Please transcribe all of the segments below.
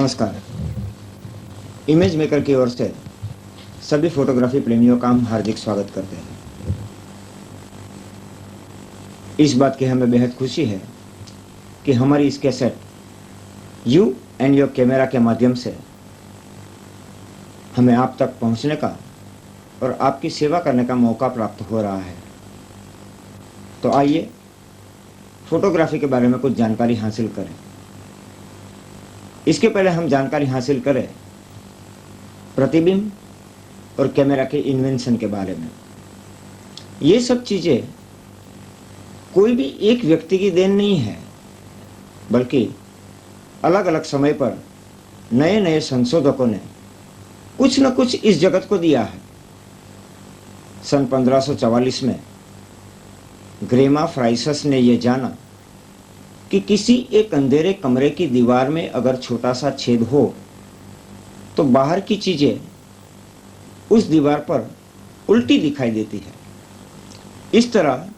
नमस्कार। Image maker की ओर से सभी फोटोग्राफी प्रेमियों का हम हार्दिक स्वागत करते हैं। इस बात की हमें बेहद खुशी है कि हमारी इस cassette you and your camera के माध्यम से हमें आप तक पहुंचने का और आपकी सेवा करने का मौका प्राप्त हो रहा है। तो आइए फोटोग्राफी के बारे में कुछ जानकारी हासिल करें। इसके पहले हम जानकारी हासिल करें प्रतिबिंब और कैमरा के इन्वेंशन के बारे में। ये सब चीज़ें कोई भी एक व्यक्ति की देन नहीं है, बल्कि अलग अलग समय पर नए नए संशोधकों ने कुछ न कुछ इस जगत को दिया है। सन 1544 में ग्रेमा फ्राइसस ने यह जाना कि किसी एक अंधेरे कमरे की दीवार में अगर छोटा सा छेद हो तो बाहर की चीजें उस दीवार पर उल्टी दिखाई देती है। इस तरह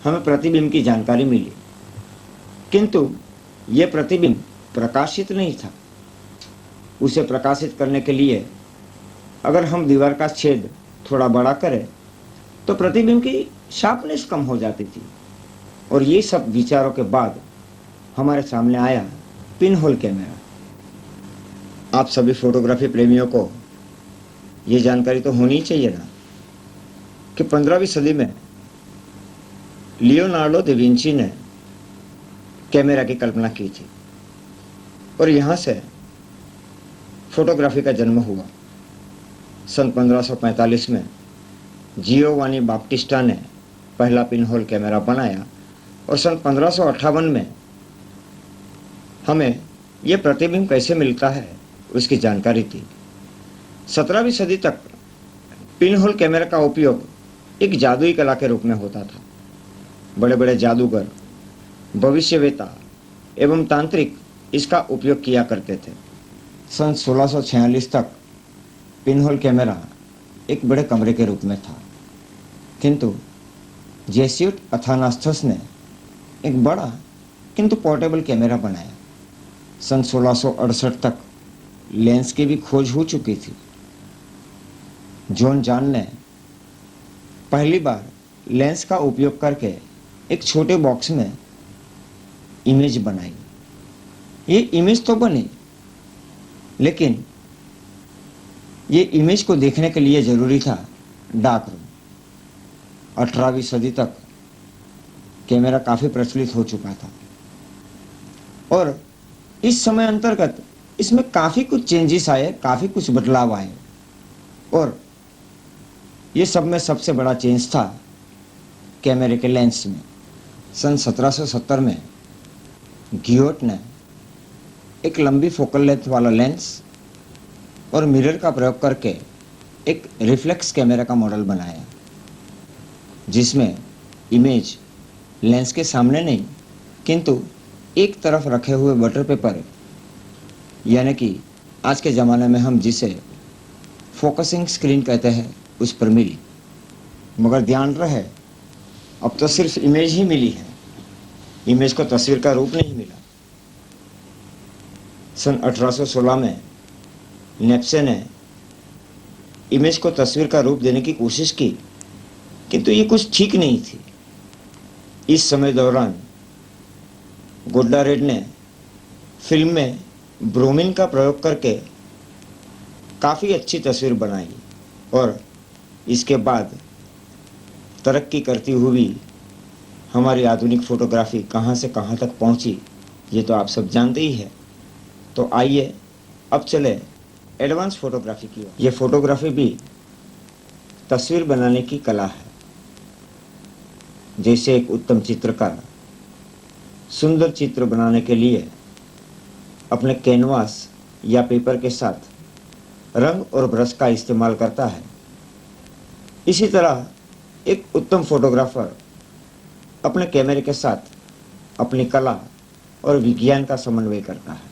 हमें प्रतिबिंब की जानकारी मिली, किंतु यह प्रतिबिंब प्रकाशित नहीं था। उसे प्रकाशित करने के लिए अगर हम दीवार का छेद थोड़ा बड़ा करें तो प्रतिबिंब की शार्पनेस कम हो जाती थी। और ये सब विचारों के बाद हमारे सामने आया पिन होल कैमरा। आप सभी फोटोग्राफी प्रेमियों को ये जानकारी तो होनी चाहिए ना कि 15वीं सदी में लियोनार्डो दा विंची ने कैमरा की कल्पना की थी और यहाँ से फोटोग्राफी का जन्म हुआ। सन 1545 में जियोवानी बाप्टिस्टा ने पहला पिन होल कैमरा बनाया और सन 1558 में हमें यह प्रतिबिंब कैसे मिलता है उसकी जानकारी थी। 17वीं सदी तक पिन होल कैमरा का उपयोग एक जादुई कला के रूप में होता था। बड़े बड़े जादूगर, भविष्यवेता एवं तांत्रिक इसका उपयोग किया करते थे। सन 1646 तक पिन होल कैमरा एक बड़े कमरे के रूप में था, किंतु जेस्यूट अथानास्थस ने एक बड़ा किंतु पोर्टेबल कैमरा बनाया। सन 1668 तक लेंस की भी खोज हो चुकी थी। जॉन जान ने पहली बार लेंस का उपयोग करके एक छोटे बॉक्स में इमेज बनाई। ये इमेज तो बनी, लेकिन ये इमेज को देखने के लिए जरूरी था डार्क रूम। 18वीं सदी तक कैमरा काफी प्रचलित हो चुका था और इस समय अंतर्गत इसमें काफी कुछ चेंजेस आए, काफी कुछ बदलाव आए। और ये सब में सबसे बड़ा चेंज था कैमरे के लेंस में। सन 1770 में गियोट ने एक लंबी फोकल लेंथ वाला लेंस और मिरर का प्रयोग करके एक रिफ्लेक्स कैमरा का मॉडल बनाया, जिसमें इमेज लेंस के सामने नहीं किंतु एक तरफ रखे हुए बटर पेपर, यानी कि आज के ज़माने में हम जिसे फोकसिंग स्क्रीन कहते हैं, उस पर मिली। मगर ध्यान रहे, अब तो सिर्फ इमेज ही मिली है, इमेज को तस्वीर का रूप नहीं मिला। सन 1816 में नेप्से ने इमेज को तस्वीर का रूप देने की कोशिश की, किंतु ये कुछ ठीक नहीं थी। इस समय दौरान गोड्डारेड ने फिल्म में ब्रोमीन का प्रयोग करके काफ़ी अच्छी तस्वीर बनाई और इसके बाद तरक्की करती हुई हमारी आधुनिक फोटोग्राफी कहाँ से कहाँ तक पहुँची, ये तो आप सब जानते ही है। तो आइए अब चले एडवांस फोटोग्राफी की ओर। ये फोटोग्राफी भी तस्वीर बनाने की कला है। जैसे एक उत्तम चित्रकार सुंदर चित्र बनाने के लिए अपने कैनवास या पेपर के साथ रंग और ब्रश का इस्तेमाल करता है, इसी तरह एक उत्तम फोटोग्राफर अपने कैमरे के साथ अपनी कला और विज्ञान का समन्वय करता है।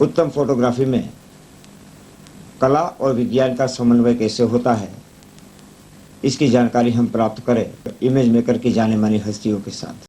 उत्तम फोटोग्राफी में कला और विज्ञान का समन्वय कैसे होता है, इसकी जानकारी हम प्राप्त करें इमेज मेकर की जाने मानी हस्तियों के साथ।